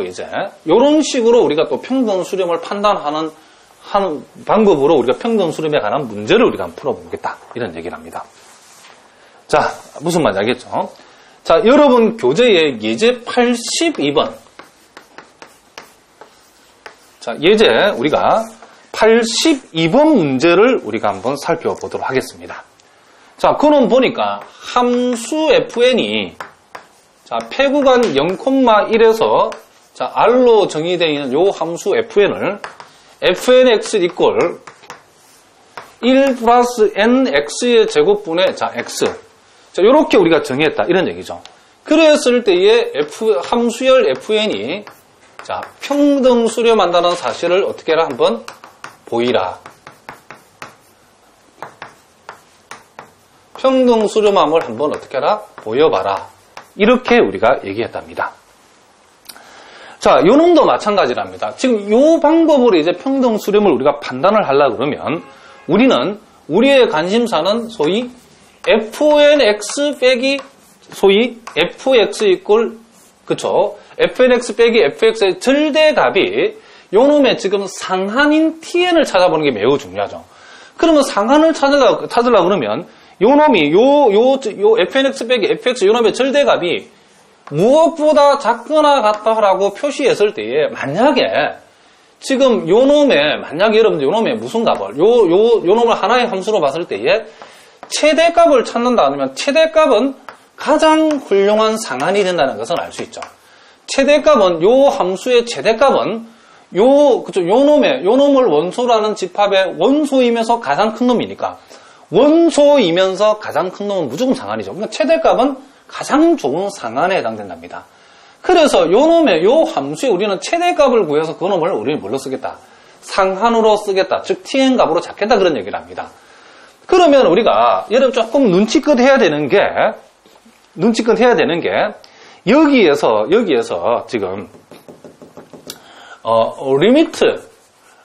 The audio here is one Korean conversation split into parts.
이제 이런 식으로 우리가 또 평등 수렴을 판단하는 방법으로 우리가 평등 수렴에 관한 문제를 우리가 한번 풀어보겠다 이런 얘기를 합니다. 자, 무슨 말인지 알겠죠? 자, 여러분 교재의 예제 82번. 자, 예제 우리가 82번 문제를 우리가 한번 살펴보도록 하겠습니다. 자, 그럼 보니까 함수 fn이 자, 폐구간 0,1에서 자, r로 정의되어 있는 요 함수 fn을 fnx 이꼴 1 플러스 nx의 제곱분의 자, x. 자, 요렇게 우리가 정의했다. 이런 얘기죠. 그랬을 때에 함수열 fn이 자, 평등 수렴한다는 사실을 어떻게 해라? 한번 보이라. 평등 수렴함을 한번 어떻게 해라? 보여봐라. 이렇게 우리가 얘기했답니다. 자, 요 놈도 마찬가지랍니다. 지금 요 방법으로 이제 평등 수렴을 우리가 판단을 하려고 그러면 우리는 우리의 관심사는 소위 fnx 빼기 소위 fx 이꼴 그쵸? fnx 빼기 fx의 절대값이 요 놈의 지금 상한인 tn을 찾아보는 게 매우 중요하죠. 그러면 상한을 찾으려고 그러면 요 놈이 요 fnx 빼기 fx 요 놈의 절대값이 무엇보다 작거나 같다라고 표시했을 때에 만약에 지금 요 놈의 만약에 여러분들 요 놈의 무슨 값을 요 놈을 하나의 함수로 봤을 때에 최대값을 찾는다 하면 최대값은 가장 훌륭한 상한이 된다는 것을 알 수 있죠. 최대값은 요 함수의 최대값은 요 놈을 원소로 하는 집합의 원소이면서 가장 큰 놈이니까 원소이면서 가장 큰 놈은 무조건 상한이죠. 그러니까 최대값은 가장 좋은 상한에 해당된답니다. 그래서 요 함수에 우리는 최대값을 구해서 그 놈을 우리는 뭘로 쓰겠다? 상한으로 쓰겠다. 즉 tn 값으로 잡겠다 그런 얘기를 합니다. 그러면 우리가 여러분 조금 눈치껏 해야 되는 게 여기에서 지금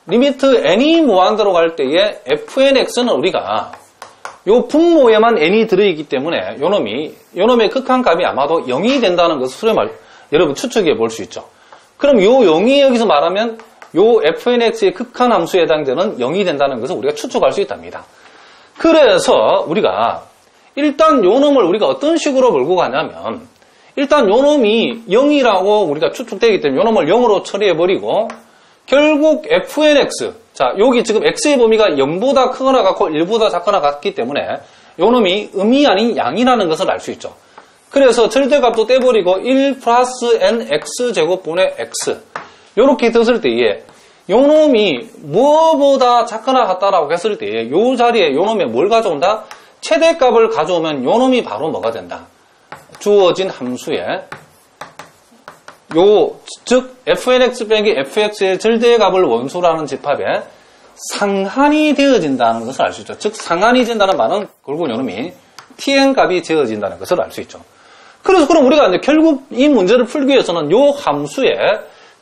리미트 n이 무한대로 갈 때에 fnx는 우리가 요 분모에만 n이 들어있기 때문에 요 놈의 극한값이 아마도 0이 된다는 것을 여러분 추측해 볼 수 있죠. 그럼 요 0이 여기서 말하면 요 fnx의 극한 함수에 해당되는 0이 된다는 것을 우리가 추측할 수 있답니다. 그래서 우리가 일단 요 놈을 우리가 어떤 식으로 몰고 가냐면 일단 요 놈이 0이라고 우리가 추측되기 때문에 요 놈을 0으로 처리해버리고 결국 fnx 자 여기 지금 x의 범위가 0보다 크거나 같고 1보다 작거나 같기 때문에 요 놈이 음이 아닌 양이라는 것을 알 수 있죠. 그래서 절대값도 떼버리고 1 플러스 nx 제곱분의 x 요렇게 떴을 때에 요 놈이 무엇보다 작거나 같다라고 했을 때에 요 자리에 요 놈에 뭘 가져온다? 최대값을 가져오면 요 놈이 바로 뭐가 된다? 주어진 함수에 즉 fnx 빼기 fx의 절대값을 원소로 하는 집합에 상한이 되어진다는 것을 알 수 있죠. 즉 상한이 된다는 말은 결국 요 놈이 tn 값이 되어진다는 것을 알 수 있죠. 그래서 그럼 우리가 이제 결국 이 문제를 풀기 위해서는 요 함수의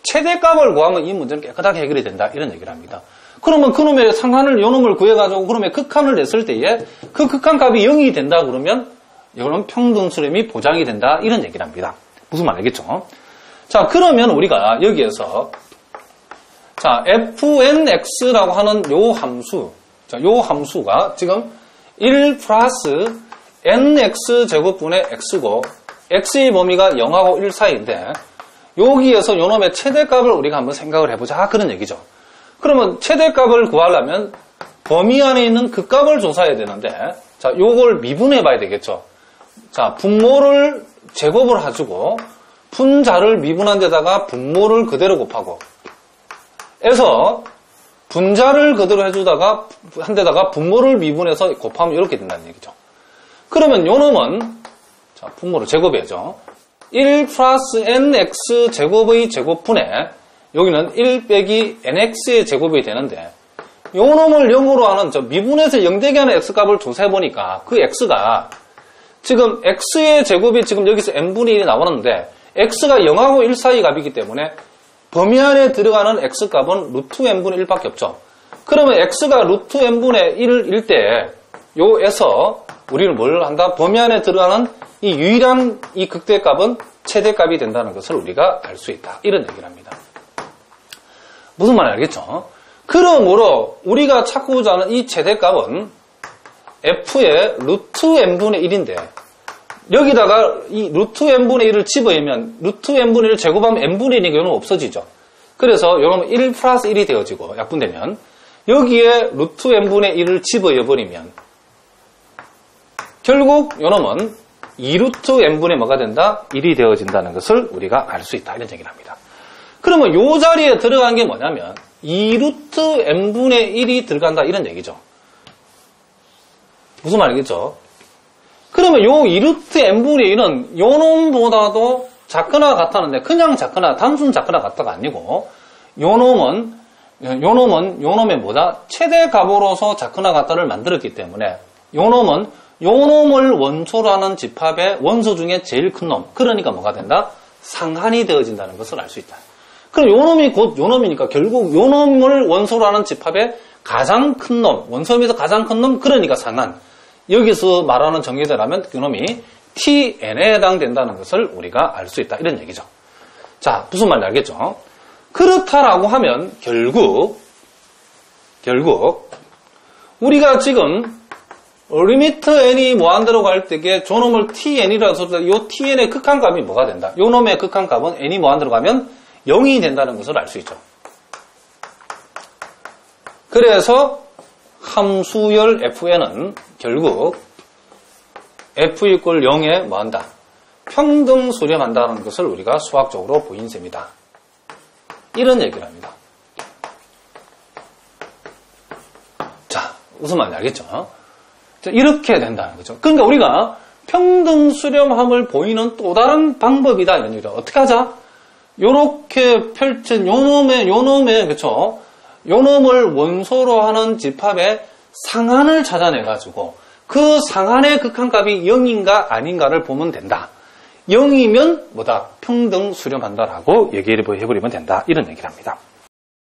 최대값을 구하면 이 문제는 깨끗하게 해결이 된다 이런 얘기를 합니다. 그러면 그놈의 상한을 요 놈을 구해가지고 그놈의 극한을 냈을 때에 그 극한값이 0이 된다 그러면 이거는 평등수렴이 보장이 된다 이런 얘기를 합니다. 무슨 말 알겠죠? 자 그러면 우리가 여기에서 자 fnx라고 하는 요 함수 자 요 함수가 지금 1 플러스 nx 제곱분의 x고 x의 범위가 0하고 1 사이인데 여기에서 요 놈의 최대값을 우리가 한번 생각을 해보자 그런 얘기죠. 그러면 최대값을 구하려면 범위 안에 있는 그 값을 조사해야 되는데 자 요걸 미분해 봐야 되겠죠. 자 분모를 제곱을 해주고 분자를 미분한 데다가 분모를 그대로 곱하고 해서 분자를 그대로 해주다가 한 데다가 분모를 미분해서 곱하면 이렇게 된다는 얘기죠. 그러면 요 놈은 자 분모를 제곱해야죠. 1 플러스 nx 제곱의 제곱분에 여기는 1 빼기 nx의 제곱이 되는데 요 놈을 0으로 하는 저 미분해서 0되게 하는 x값을 조사해보니까 그 x가 지금 x의 제곱이 지금 여기서 n분의 1이 나오는데 x가 0하고 1 사이 값이기 때문에 범위 안에 들어가는 x값은 루트 n분의 1밖에 없죠. 그러면 x가 루트 n분의 1일 때 요에서 우리는 뭘 한다? 범위 안에 들어가는 이 유일한 이 극대값은 최대값이 된다는 것을 우리가 알 수 있다. 이런 얘기를 합니다. 무슨 말인지 알겠죠? 그러므로 우리가 찾고자 하는 이 최대값은 f의 루트 n분의 1인데 여기다가 이 루트 n분의 1을 집어넣으면 루트 n분의 1을 제곱하면 n분의 1이니까 이거는 없어지죠. 그래서 요놈은 1 플러스 1이 되어지고 약분되면 여기에 루트 n분의 1을 집어넣어버리면 결국 요놈은 2루트 n분의 뭐가 된다? 1이 되어진다는 것을 우리가 알 수 있다. 이런 얘기를 합니다. 그러면 요 자리에 들어간 게 뭐냐면 2루트 n분의 1이 들어간다. 이런 얘기죠. 무슨 말이겠죠? 그러면 요 2루트 n분의 1은 요 놈보다도 작거나 같다는데 그냥 작거나 단순 작거나 같다가 아니고 요 놈의 뭐다? 최대값으로서 작거나 같다를 만들었기 때문에 요 놈을 원소로 하는 집합의 원소 중에 제일 큰 놈. 그러니까 뭐가 된다? 상한이 되어진다는 것을 알 수 있다. 그럼 요 놈이 곧 요 놈이니까 결국 요 놈을 원소로 하는 집합의 가장 큰 놈. 원소에서 가장 큰 놈. 그러니까 상한. 여기서 말하는 정의대라면 그 놈이 tn에 해당된다는 것을 우리가 알 수 있다. 이런 얘기죠. 자, 무슨 말인지 알겠죠? 그렇다라고 하면 결국 우리가 지금 리미트 n이 무한대로 갈 때에 저놈을 tn이라고 해서 이 tn의 극한값이 뭐가 된다? 요 놈의 극한값은 n이 무한대로 가면 0이 된다는 것을 알 수 있죠. 그래서 함수열 fn은 결국 f 이퀄 0에 뭐한다? 평등 수렴한다는 것을 우리가 수학적으로 보인 셈이다. 이런 얘기를 합니다. 자, 무슨 말인지 알겠죠? 이렇게 된다는 거죠. 그러니까 우리가 평등 수렴함을 보이는 또 다른 방법이다. 이런 얘기죠. 어떻게 하자? 요렇게 펼친 요 놈의 그쵸? 요 놈을 원소로 하는 집합의 상한을 찾아내가지고 그 상한의 극한값이 0인가 아닌가를 보면 된다. 0이면 뭐다? 평등 수렴한다라고 얘기를 해버리면 된다. 이런 얘기를 합니다.